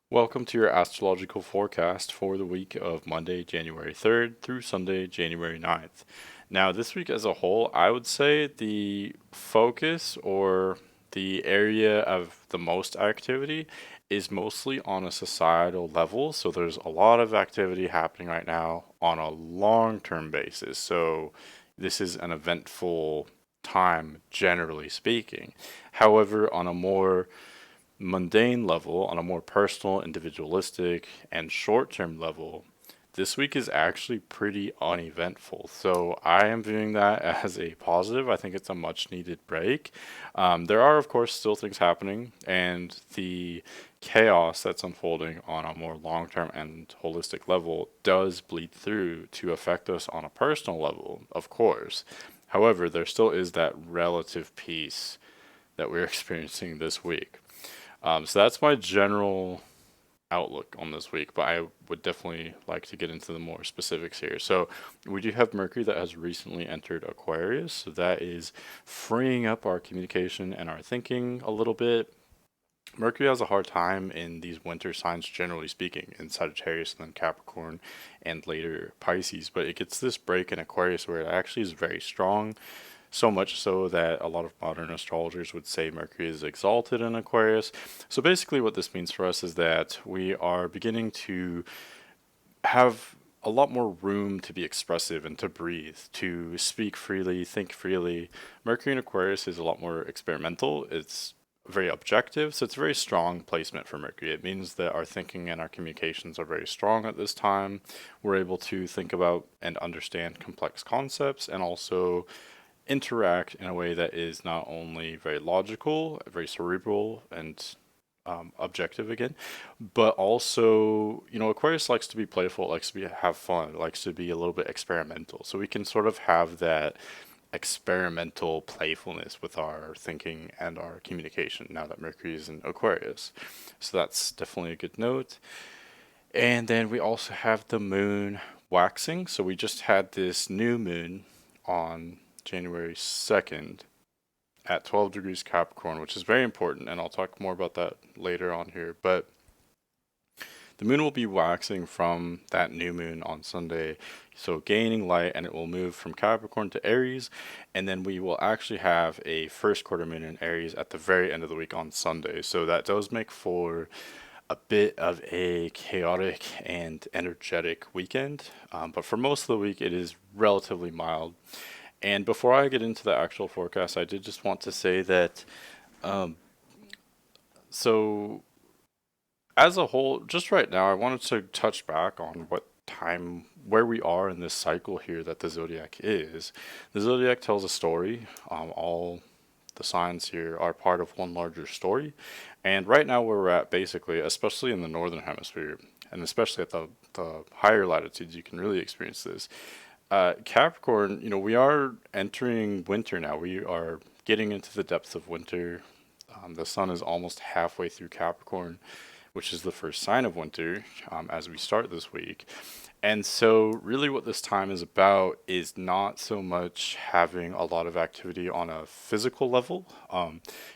Welcome to your astrological forecast for the week of Monday, January 3rd through Sunday, January 9th. Now, this week as a whole, I would say the focus or the area of the most activity is mostly on a societal level. So, there's a lot of activity happening right now on a long term basis. So, this is an eventful time, generally speaking. However, on a more mundane level, on a more personal, individualistic, and short term level, this week is actually pretty uneventful. So I am viewing that as a positive. I think it's a much needed break. There are, of course, still things happening, and the chaos that's unfolding on a more long term and holistic level does bleed through to affect us on a personal level, of course. However, there still is that relative peace that we're experiencing this week. So that's my general outlook on this week, but I would definitely like to get into the more specifics here. So we do have Mercury that has recently entered Aquarius, so that is freeing up our communication and our thinking a little bit. Mercury has a hard time in these winter signs, generally speaking, in Sagittarius and then Capricorn and later Pisces, but it gets this break in Aquarius where it actually is very strong. So much so that a lot of modern astrologers would say Mercury is exalted in Aquarius. So basically, what this means for us is that we are beginning to have a lot more room to be expressive and to breathe, to speak freely, think freely. Mercury in Aquarius is a lot more experimental. It's very objective, so it's a very strong placement for Mercury. It means that our thinking and our communications are very strong at this time. We're able to think about and understand complex concepts and also interact in a way that is not only very logical, very cerebral, and objective again, but also, Aquarius likes to be playful, likes to have fun, likes to be a little bit experimental. So we can sort of have that experimental playfulness with our thinking and our communication now that Mercury is in Aquarius. So that's definitely a good note. And then we also have the moon waxing. So we just had this new moon on January 2nd at 12 degrees Capricorn, which is very important, and I'll talk more about that later on here. But the moon will be waxing from that new moon on Sunday, so gaining light, and it will move from Capricorn to Aries, and then we will actually have a first quarter moon in Aries at the very end of the week on Sunday. So that does make for a bit of a chaotic and energetic weekend, but for most of the week, it is relatively mild. And before I get into the actual forecast, I did just want to say that, um, so as a whole, just right now, I wanted to touch back on where we are in this cycle here that the zodiac is. The zodiac tells a story. All the signs here are part of one larger story. And right now, where we're at, basically, especially in the northern hemisphere, and especially at the higher latitudes, you can really experience this. Capricorn, we are entering winter now. We are getting into the depths of winter. The sun is almost halfway through Capricorn, which is the first sign of winter as we start this week. And so, really, what this time is about is not so much having a lot of activity on a physical level.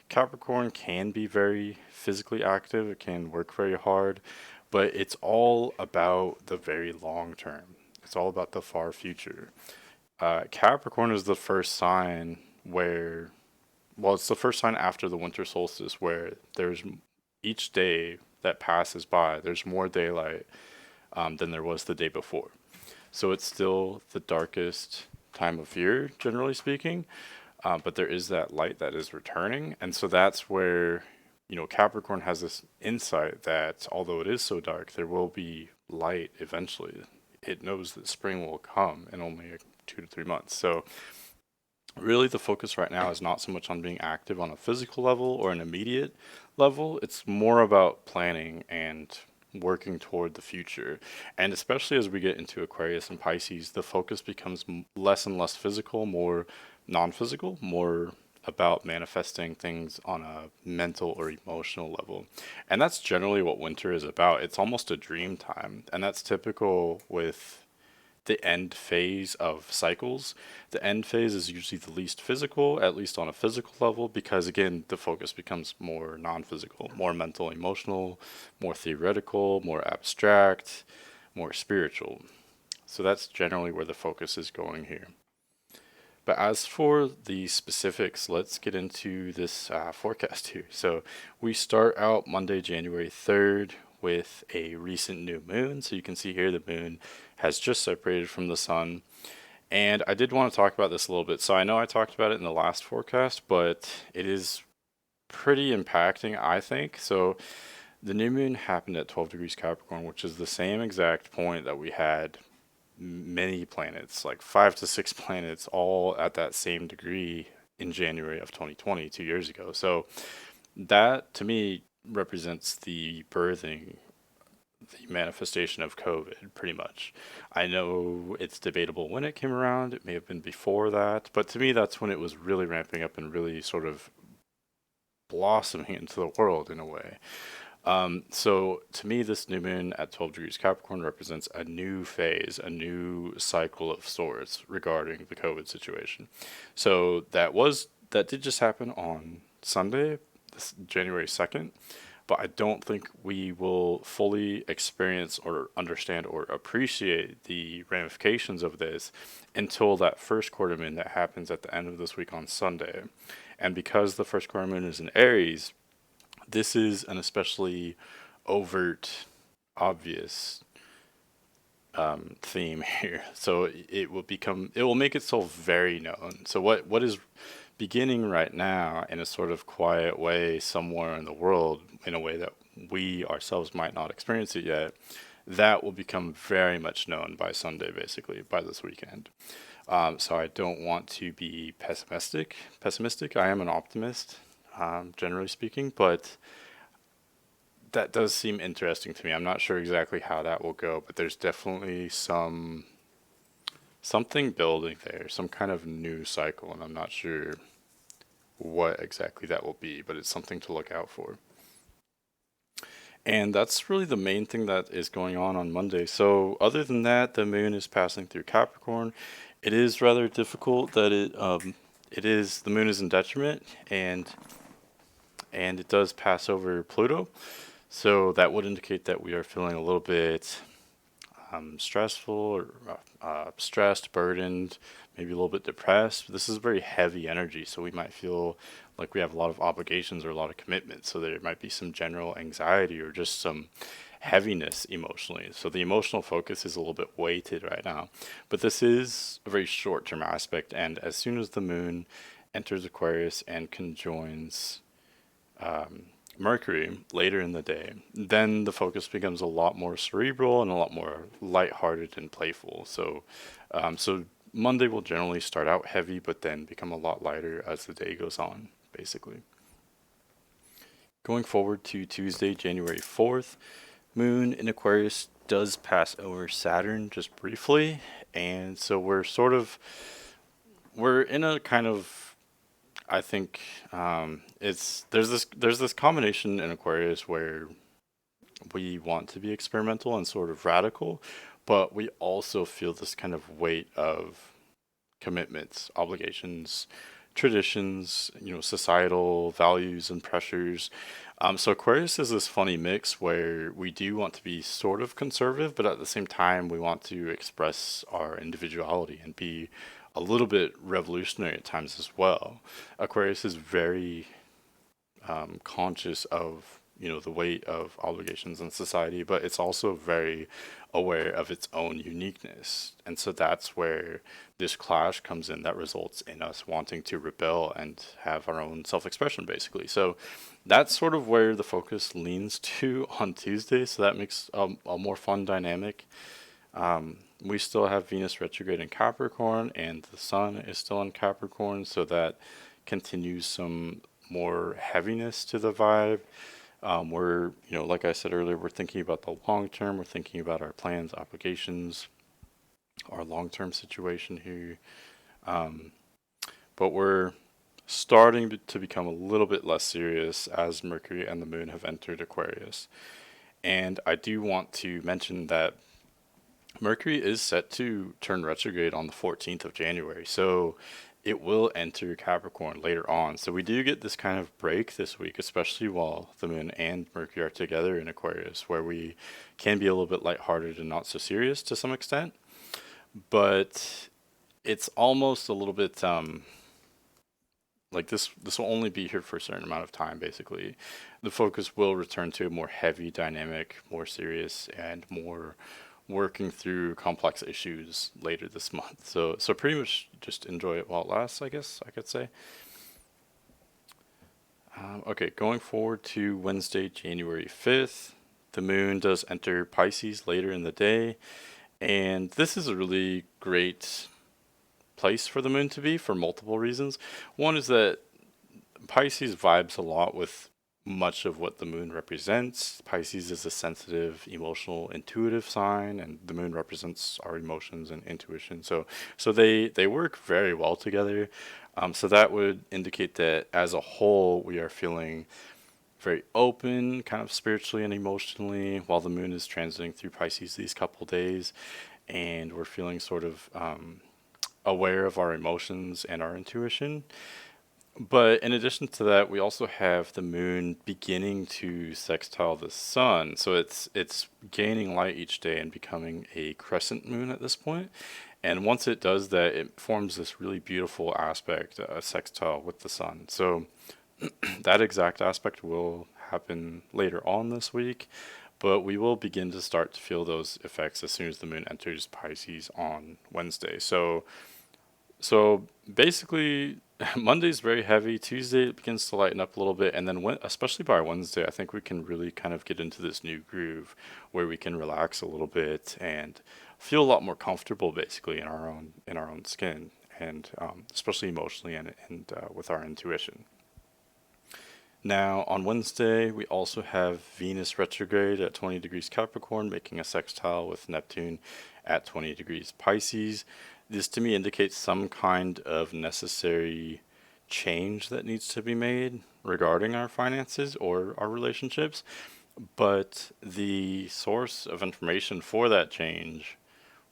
Capricorn can be very physically active, it can work very hard, but it's all about the very long term. It's all about the far future. Capricorn is the first sign where, well, it's the first sign after the winter solstice where there's each day that passes by, there's more daylight than there was the day before. So it's still the darkest time of year, generally speaking, but there is that light that is returning. And so that's where, Capricorn has this insight that although it is so dark, there will be light eventually. It knows that spring will come in only 2 to 3 months. So really the focus right now is not so much on being active on a physical level or an immediate level. It's more about planning and working toward the future. And especially as we get into Aquarius and Pisces, the focus becomes less and less physical, more non-physical, more about manifesting things on a mental or emotional level. And that's generally what winter is about. It's almost a dream time. And that's typical with the end phase of cycles. The end phase is usually the least physical, at least on a physical level, because again, the focus becomes more non physical, more mental, emotional, more theoretical, more abstract, more spiritual. So that's generally where the focus is going here. But as for the specifics, let's get into this forecast here. So we start out Monday, January 3rd with a recent new moon. So you can see here the moon has just separated from the sun. And I did want to talk about this a little bit. So I know I talked about it in the last forecast, but it is pretty impacting, I think. So the new moon happened at 12 degrees Capricorn, which is the same exact point that we had many planets, like 5 to 6 planets, all at that same degree in January of 2020, 2 years ago. So that to me represents the birthing, the manifestation of COVID, pretty much. I know it's debatable when it came around. It may have been before that, but to me, that's when it was really ramping up and really sort of blossoming into the world in a way. So to me, this new moon at 12 degrees Capricorn represents a new phase, a new cycle of sorts regarding the COVID situation. So that did just happen on Sunday, this January 2nd, but I don't think we will fully experience or understand or appreciate the ramifications of this until that first quarter moon that happens at the end of this week on Sunday. And because the first quarter moon is in Aries, this is an especially overt, obvious theme here. So it will make itself very known. So what is beginning right now in a sort of quiet way somewhere in the world, in a way that we ourselves might not experience it yet, that will become very much known by Sunday, basically, by this weekend. So I don't want to be pessimistic. I am an optimist, generally speaking, but that does seem interesting to me. I'm not sure exactly how that will go, but there's definitely something building there, some kind of new cycle, and I'm not sure what exactly that will be, but it's something to look out for. And that's really the main thing that is going on Monday. So other than that, the moon is passing through Capricorn. It is rather difficult that the moon is in detriment, and it does pass over Pluto. So that would indicate that we are feeling a little bit stressful, or stressed, burdened, maybe a little bit depressed. This is very heavy energy, so we might feel like we have a lot of obligations or a lot of commitments. So there might be some general anxiety or just some heaviness emotionally. So the emotional focus is a little bit weighted right now. But this is a very short term aspect, and as soon as the moon enters Aquarius and conjoins Mercury later in the day, then the focus becomes a lot more cerebral and a lot more lighthearted and playful. So Monday will generally start out heavy, but then become a lot lighter as the day goes on, basically. Going forward to Tuesday, January 4th, Moon in Aquarius does pass over Saturn just briefly, and so we're in a kind of, I think it's there's this combination in Aquarius where we want to be experimental and sort of radical, but we also feel this kind of weight of commitments, obligations, traditions, societal values and pressures. So Aquarius is this funny mix where we do want to be sort of conservative, but at the same time we want to express our individuality and be a little bit revolutionary at times as well. Aquarius is very conscious of the weight of obligations in society, but it's also very aware of its own uniqueness, and so that's where this clash comes in that results in us wanting to rebel and have our own self-expression, basically. So that's sort of where the focus leans to on Tuesday, so that makes a more fun dynamic. We still have Venus retrograde in Capricorn, and the Sun is still in Capricorn, so that continues some more heaviness to the vibe. Like I said earlier, we're thinking about the long term, we're thinking about our plans, obligations, our long term situation here. But we're starting to become a little bit less serious as Mercury and the Moon have entered Aquarius. And I do want to mention that Mercury is set to turn retrograde on the 14th of January, so it will enter Capricorn later on. So we do get this kind of break this week, especially while the moon and Mercury are together in Aquarius, where we can be a little bit lighthearted and not so serious to some extent. But it's almost a little bit like this will only be here for a certain amount of time. Basically, the focus will return to a more heavy dynamic, more serious, and more working through complex issues later this month. So pretty much just enjoy it while it lasts, I guess I could say. Okay, going forward to Wednesday, January 5th, the moon does enter Pisces later in the day, and this is a really great place for the moon to be for multiple reasons. One is that Pisces vibes a lot with much of what the moon represents. Pisces is a sensitive, emotional, intuitive sign, and the moon represents our emotions and intuition. So they work very well together. So that would indicate that as a whole, we are feeling very open, kind of spiritually and emotionally, while the moon is transiting through Pisces these couple days, and we're feeling sort of aware of our emotions and our intuition. But in addition to that, we also have the moon beginning to sextile the sun. So it's gaining light each day and becoming a crescent moon at this point. And once it does that, it forms this really beautiful aspect, a sextile with the sun. So that exact aspect will happen later on this week, but we will begin to start to feel those effects as soon as the moon enters Pisces on Wednesday. So basically, Monday's very heavy. Tuesday it begins to lighten up a little bit, and then especially by Wednesday, I think we can really kind of get into this new groove where we can relax a little bit and feel a lot more comfortable, basically in our own skin, and especially emotionally and with our intuition. Now, on Wednesday, we also have Venus retrograde at 20 degrees Capricorn, making a sextile with Neptune at 20 degrees Pisces. This to me indicates some kind of necessary change that needs to be made regarding our finances or our relationships, but the source of information for that change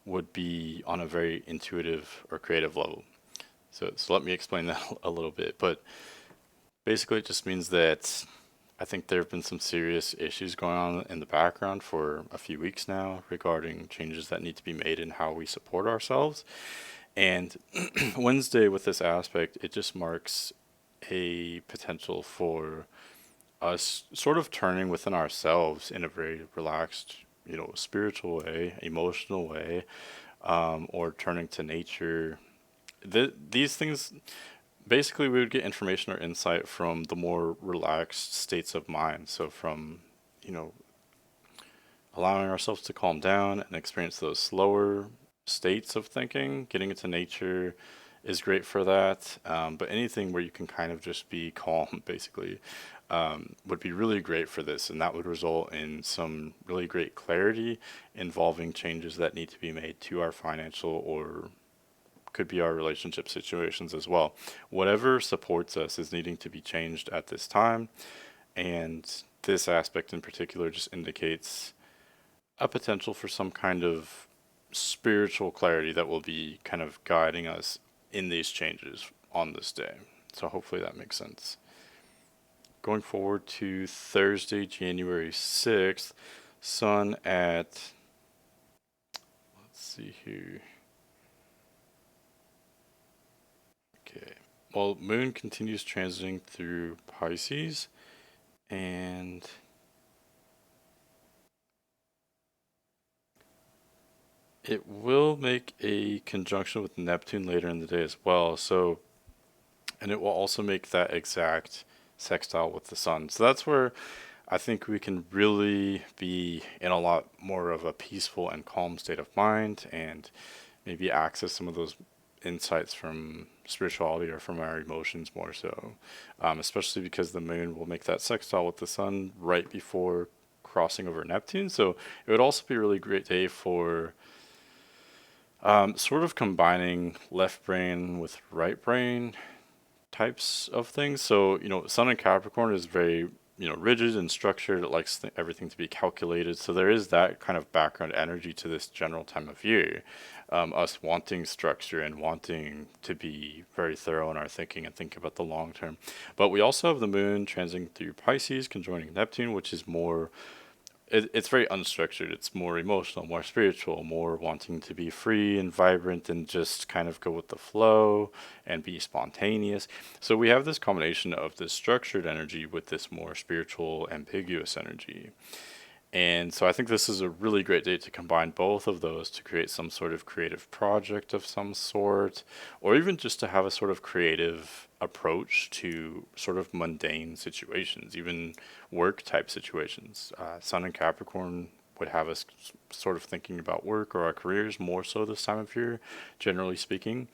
would be on a very intuitive or creative level. So let me explain that a little bit. But basically, it just means that I think there have been some serious issues going on in the background for a few weeks now regarding changes that need to be made in how we support ourselves. And Wednesday, with this aspect, it just marks a potential for us sort of turning within ourselves in a very relaxed, spiritual way, emotional way, or turning to nature. These things, basically, we would get information or insight from the more relaxed states of mind. So from, you know, allowing ourselves to calm down and experience those slower states of thinking, getting into nature is great for that. But anything where you can kind of just be calm, basically, would be really great for this. And that would result in some really great clarity involving changes that need to be made to our financial or could be our relationship situations as well. Whatever supports us is needing to be changed at this time. And this aspect in particular just indicates a potential for some kind of spiritual clarity that will be kind of guiding us in these changes on this day. So hopefully that makes sense. Going forward to Thursday, January 6th, Sun at, let's see here. Okay. Well, Moon continues transiting through Pisces, and it will make a conjunction with Neptune later in the day as well. So, and it will also make that exact sextile with the sun. So that's where I think we can really be in a lot more of a peaceful and calm state of mind and maybe access some of those insights from spirituality or from our emotions more so. Especially because the moon will make that sextile with the sun right before crossing over Neptune. So it would also be a really great day for sort of combining left brain with right brain types of things. So, Sun in Capricorn is very rigid and structured. It likes everything to be calculated. So there is that kind of background energy to this general time of year. Us wanting structure and wanting to be very thorough in our thinking and think about the long term. But we also have the moon transiting through Pisces, conjoining Neptune, which is more it's very unstructured. It's more emotional, more spiritual, more wanting to be free and vibrant and just kind of go with the flow and be spontaneous. So we have this combination of this structured energy with this more spiritual, ambiguous energy. And so I think this is a really great day to combine both of those to create some sort of creative project of some sort, or even just to have a sort of creative approach to sort of mundane situations, even work type situations. Sun and Capricorn would have us sort of thinking about work or our careers more so this time of year, generally speaking.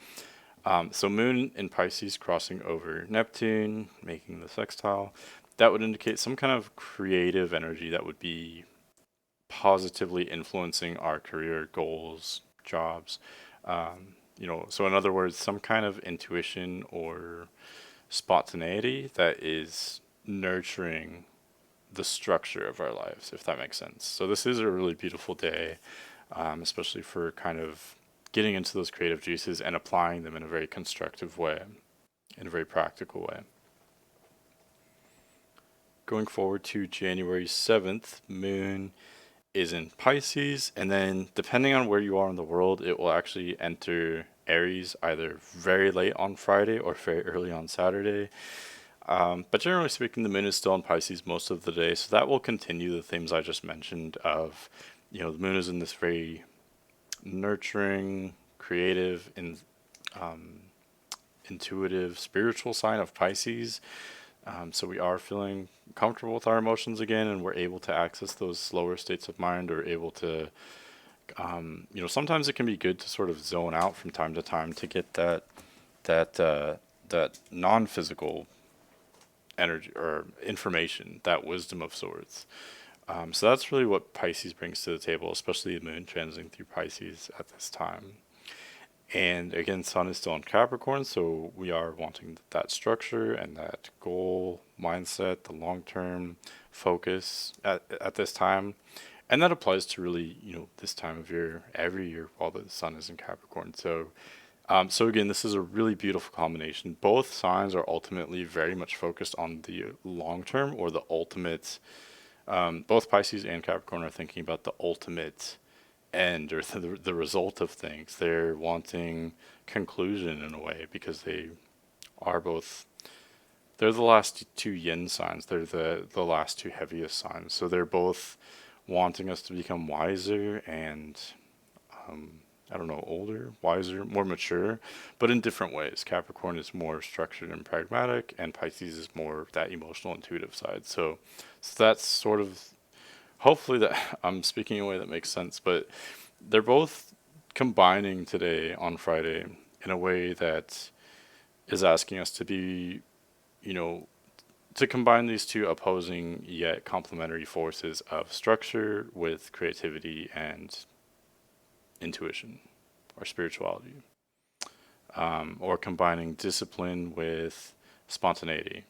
So Moon in Pisces crossing over Neptune, making the sextile, that would indicate some kind of creative energy that would be positively influencing our career goals, jobs. So in other words, some kind of intuition or spontaneity that is nurturing the structure of our lives, if that makes sense. So this is a really beautiful day, especially for kind of getting into those creative juices and applying them in a very constructive way, in a very practical way. Going forward to January 7th, Moon is in Pisces, and then depending on where you are in the world, it will actually enter Aries either very late on Friday or very early on Saturday. But generally speaking, the moon is still in Pisces most of the day, so that will continue the themes I just mentioned of, the moon is in this very nurturing, creative, and intuitive, spiritual sign of Pisces. So we are feeling comfortable with our emotions again, and we're able to access those slower states of mind, or able to, sometimes it can be good to sort of zone out from time to time to get that non-physical energy or information, that wisdom of sorts. So that's really what Pisces brings to the table, especially the moon transiting through Pisces at this time. And again, Sun is still in Capricorn, so we are wanting that structure and that goal mindset, the long-term focus at this time. And that applies to really, this time of year, every year while the Sun is in Capricorn. So again, this is a really beautiful combination. Both signs are ultimately very much focused on the long term, or the ultimate. Both Pisces and Capricorn are thinking about the ultimate end, or the result of things. They're wanting conclusion in a way, because they are both. They're the last two yin signs. They're the last two heaviest signs. So they're both wanting us to become wiser and I don't know, older, wiser, more mature, but in different ways. Capricorn is more structured and pragmatic, and Pisces is more that emotional, intuitive side. So that's sort of, hopefully that I'm speaking in a way that makes sense, but they're both combining today on Friday in a way that is asking us to be, to combine these two opposing yet complementary forces of structure with creativity and intuition or spirituality, or combining discipline with spontaneity.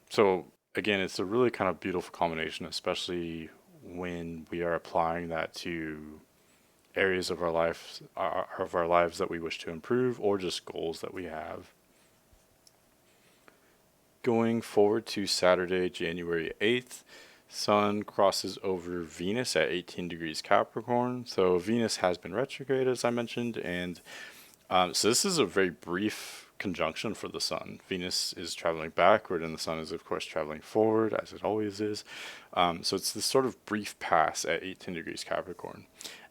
So again, it's a really kind of beautiful combination, especially when we are applying that to areas of our lives that we wish to improve, or just goals that we have. Going forward to Saturday, January 8th, Sun crosses over Venus at 18 degrees Capricorn. So Venus has been retrograde, as I mentioned, and so this is a very brief conjunction for the Sun. Venus is traveling backward, and the Sun is, of course, traveling forward, as it always is. So it's this sort of brief pass at 18 degrees Capricorn.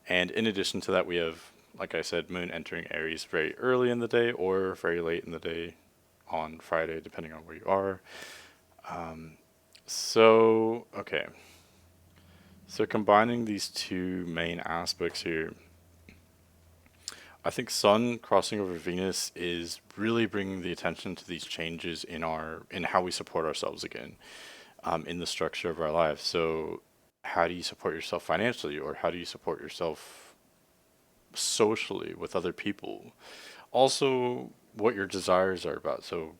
And in addition to that, we have, like I said, Moon entering Aries very early in the day or very late in the day on Friday, depending on where you are. Okay. So combining these two main aspects here, I think Sun crossing over Venus is really bringing the attention to these changes in how we support ourselves again, in the structure of our lives. So how do you support yourself financially, or how do you support yourself socially with other people? Also, what your desires are about. So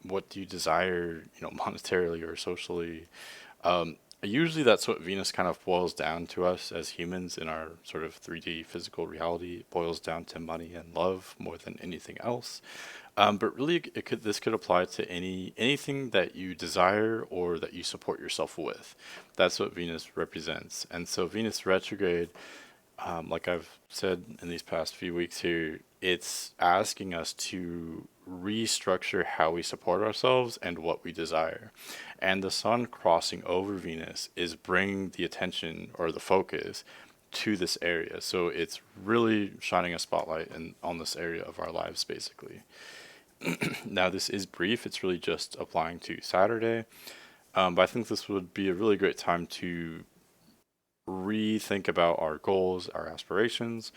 what do you desire, monetarily or socially. Um, Usually that's what Venus kind of boils down to us as humans in our sort of 3D physical reality. It boils down to money and love more than anything else. But really, this could apply to anything that you desire or that you support yourself with. That's what Venus represents. And so Venus retrograde, like I've said in these past few weeks here, it's asking us to restructure how we support ourselves and what we desire. And the sun crossing over Venus is bringing the attention or the focus to this area. So it's really shining a spotlight on this area of our lives, basically. Now, this is brief, it's really just applying to Saturday. But I think this would be a really great time to rethink about our goals, our aspirations,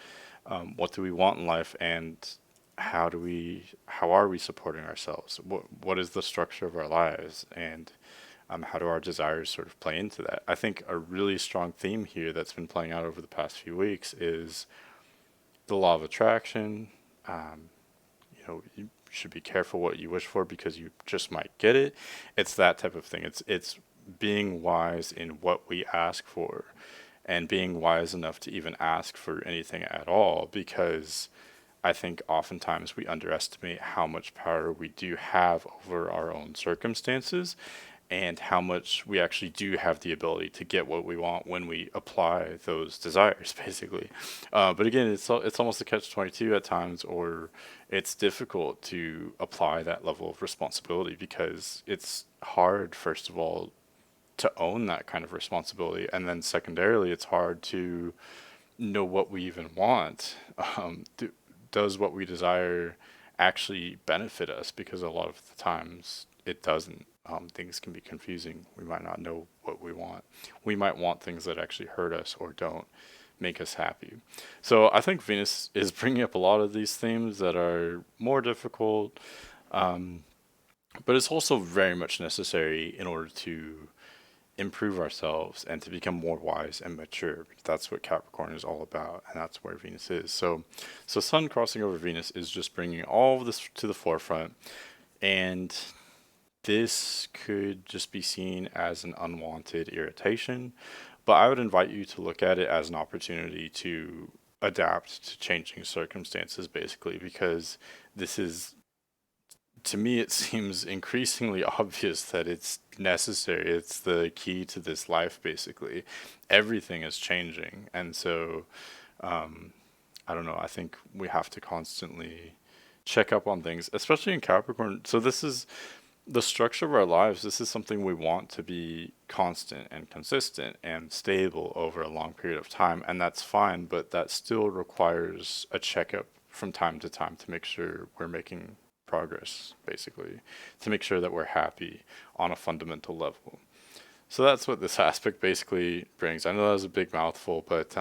what do we want in life, and how are we supporting ourselves? What is the structure of our lives, and how do our desires sort of play into that? I think a really strong theme here that's been playing out over the past few weeks is the law of attraction. You should be careful what you wish for because you just might get it. It's that type of thing. It's being wise in what we ask for and being wise enough to even ask for anything at all, because I think oftentimes we underestimate how much power we do have over our own circumstances and how much we actually do have the ability to get what we want when we apply those desires, basically. But again, it's almost a catch-22 at times, or it's difficult to apply that level of responsibility because it's hard, first of all, to own that kind of responsibility, and then secondarily, it's hard to know what we even want. Does what we desire actually benefit us? Because a lot of the times it doesn't. Things can be confusing. We might not know what we want. We might want things that actually hurt us or don't make us happy. So I think Venus is bringing up a lot of these themes that are more difficult, um, but it's also very much necessary in order to improve ourselves and to become more wise and mature. That's what Capricorn is all about, and that's where Venus is. So Sun crossing over Venus is just bringing all of this to the forefront, and this could just be seen as an unwanted irritation, but I would invite you to look at it as an opportunity to adapt to changing circumstances, basically, because this is, to me, it seems increasingly obvious that it's necessary. It's the key to this life, basically. Everything is changing. And so, um, I don't know, I think we have to constantly check up on things, especially in Capricorn. So, this is the structure of our lives. This is something we want to be constant and consistent and stable over a long period of time. And that's fine, but that still requires a checkup from time to time to make sure we're making progress, basically, to make sure that we're happy on a fundamental level. So that's what this aspect basically brings. I know that was a big mouthful, but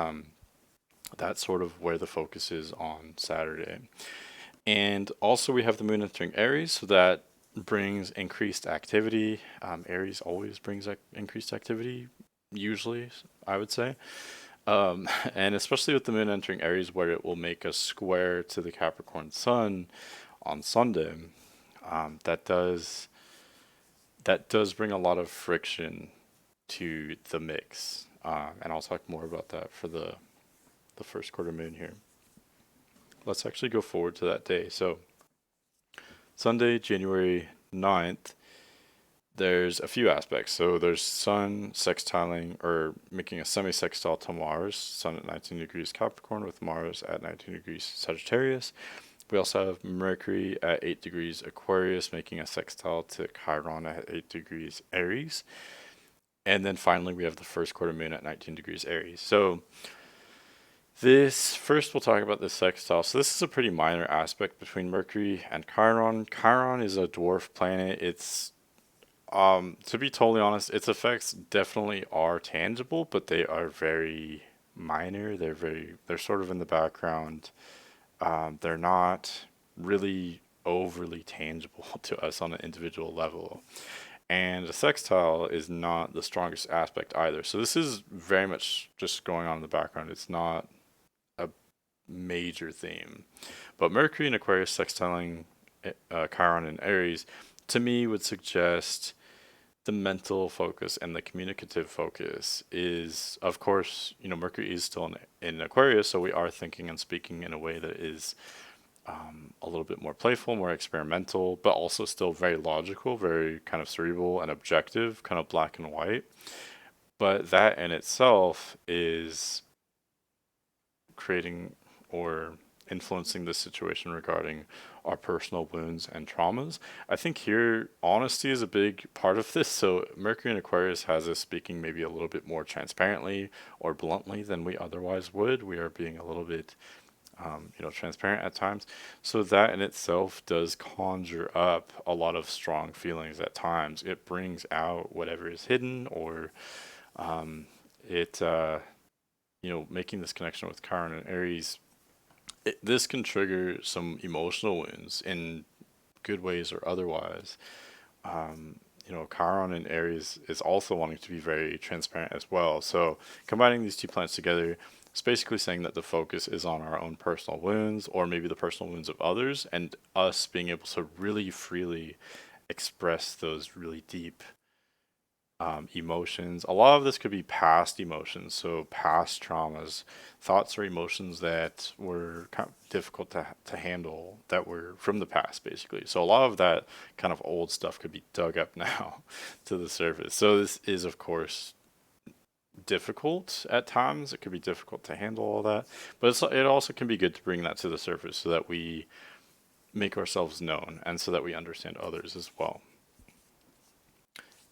that's sort of where the focus is on Saturday. And also, we have the moon entering Aries, so that brings increased activity. Aries always brings increased activity, usually, I would say. And especially with the moon entering Aries, where it will make a square to the Capricorn sun on Sunday, that does bring a lot of friction to the mix. And I'll talk more about that for the first quarter moon here. Let's actually go forward to that day. So Sunday, January 9th, there's a few aspects. So there's Sun sextiling or making a semi-sextile to Mars, Sun at 19 degrees Capricorn with Mars at 19 degrees Sagittarius. We also have Mercury at 8 degrees Aquarius making a sextile to Chiron at 8 degrees Aries. And then finally, we have the first quarter moon at 19 degrees Aries. So this first, we'll talk about this sextile. So this is a pretty minor aspect between Mercury and Chiron. Chiron is a dwarf planet. It's to be totally honest, its effects definitely are tangible, but they are very minor. They're sort of in the background. They're not really overly tangible to us on an individual level. And a sextile is not the strongest aspect either. So this is very much just going on in the background. It's not a major theme. But Mercury and Aquarius sextiling Chiron and Aries to me would suggest the mental focus and the communicative focus is, of course, Mercury is still in Aquarius, so we are thinking and speaking in a way that is a little bit more playful, more experimental, but also still very logical, very kind of cerebral and objective, kind of black and white. But that in itself is creating or influencing the situation regarding our personal wounds and traumas. I think here honesty is a big part of this. So Mercury in Aquarius has us speaking maybe a little bit more transparently or bluntly than we otherwise would. We are being a little bit transparent at times. So that in itself does conjure up a lot of strong feelings at times. It brings out whatever is hidden, or it making this connection with Chiron and Aries, this can trigger some emotional wounds in good ways or otherwise. Chiron and Aries is also wanting to be very transparent as well. So combining these two planets together, it's basically saying that the focus is on our own personal wounds, or maybe the personal wounds of others, and us being able to really freely express those really deep emotions. A lot of this could be past emotions, so past traumas, thoughts or emotions that were kind of difficult to handle, that were from the past, basically. So a lot of that kind of old stuff could be dug up now to the surface. So this is, of course, difficult at times. It could be difficult to handle all that, but it also can be good to bring that to the surface so that we make ourselves known and so that we understand others as well.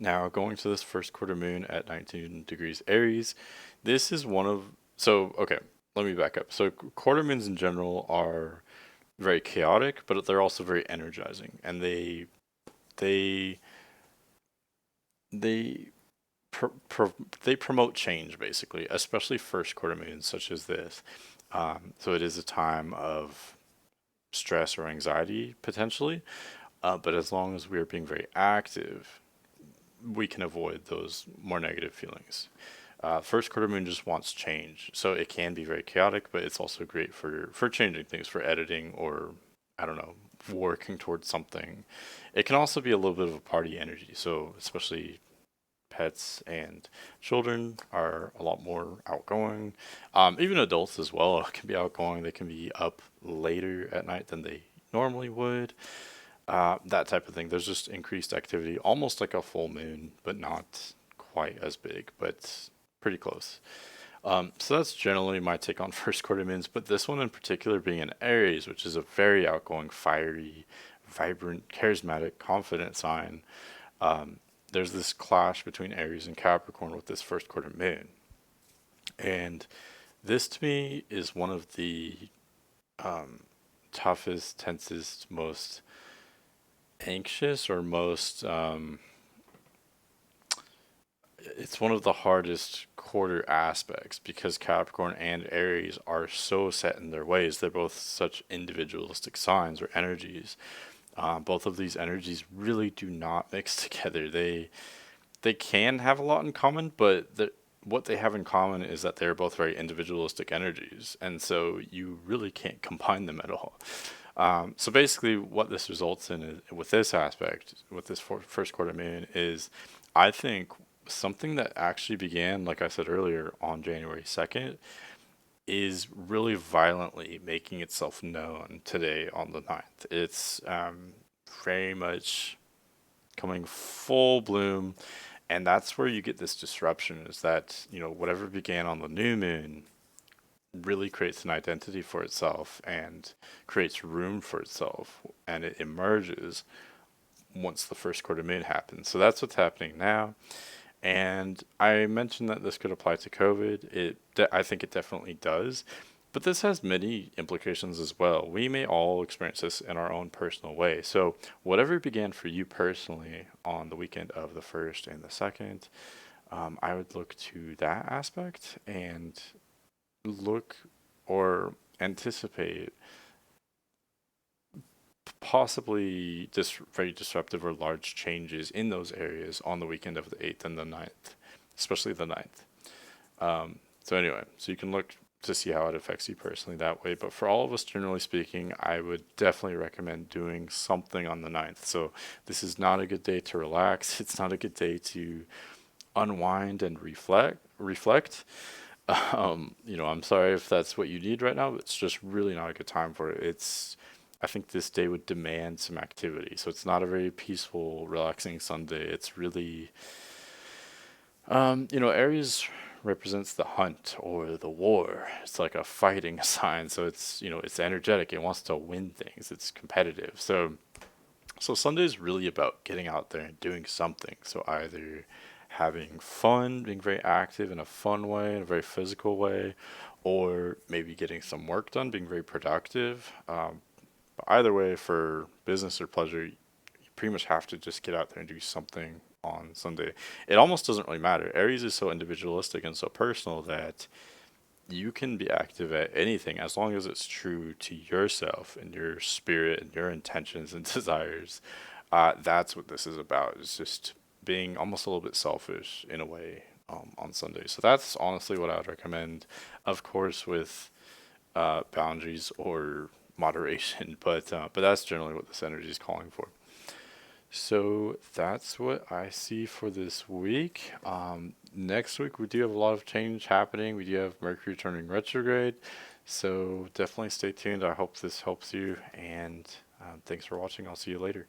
Now, going to this first quarter moon at 19 degrees Aries, this is okay, let me back up. So, quarter moons in general are very chaotic, but they're also very energizing, and they they they promote change basically, especially first quarter moons such as this. So it is a time of stress or anxiety potentially, but as long as we are being very active, we can avoid those more negative feelings. First quarter moon just wants change, so it can be very chaotic, but it's also great for changing things, for editing, or I don't know, working towards something. It can also be a little bit of a party energy, so especially pets and children are a lot more outgoing. Even adults as well can be outgoing. They can be up later at night than they normally would. That type of thing. There's just increased activity, almost like a full moon, but not quite as big, but pretty close. So that's generally my take on first quarter moons, but this one in particular being an Aries, which is a very outgoing, fiery, vibrant, charismatic, confident sign. There's this clash between Aries and Capricorn with this first quarter moon. And this to me is one of the toughest, tensest, most anxious, or most it's one of the hardest quarter aspects because Capricorn and Aries are so set in their ways. They're both such individualistic signs or energies. Both of these energies really do not mix together. They can have a lot in common, but what they have in common is that they're both very individualistic energies, and so you really can't combine them at all. So basically, what this results in with this aspect, with this first quarter moon, is I think something that actually began, like I said earlier, on January 2nd, is really violently making itself known today on the 9th. It's very much coming full bloom, and that's where you get this disruption, is that, whatever began on the new moon really creates an identity for itself and creates room for itself, and it emerges once the first quarter moon happens. So that's what's happening now. And I mentioned that this could apply to COVID. I think it definitely does. But this has many implications as well. We may all experience this in our own personal way. So whatever began for you personally on the weekend of the 1st and the 2nd, I would look to that aspect and look or anticipate possibly very disruptive or large changes in those areas on the weekend of the 8th and the 9th, especially the 9th. So anyway, so you can look to see how it affects you personally that way. But for all of us, generally speaking, I would definitely recommend doing something on the 9th. So this is not a good day to relax. It's not a good day to unwind and reflect. I'm sorry if that's what you need right now, but it's just really not a good time for it. I think this day would demand some activity. So it's not a very peaceful, relaxing Sunday. It's really, Aries represents the hunt or the war. It's like a fighting sign. So it's energetic. It wants to win things. It's competitive. So Sunday is really about getting out there and doing something. So either having fun, being very active in a fun way, in a very physical way, or maybe getting some work done, being very productive. But either way, for business or pleasure, you pretty much have to just get out there and do something on Sunday. It almost doesn't really matter. Aries is so individualistic and so personal that you can be active at anything as long as it's true to yourself and your spirit and your intentions and desires. That's what this is about. It's just being almost a little bit selfish in a way on Sunday. So that's honestly what I would recommend. Of course, with boundaries or moderation, but that's generally what this energy is calling for. So that's what I see for this week. Next week, we do have a lot of change happening. We do have Mercury turning retrograde. So definitely stay tuned. I hope this helps you. And thanks for watching. I'll see you later.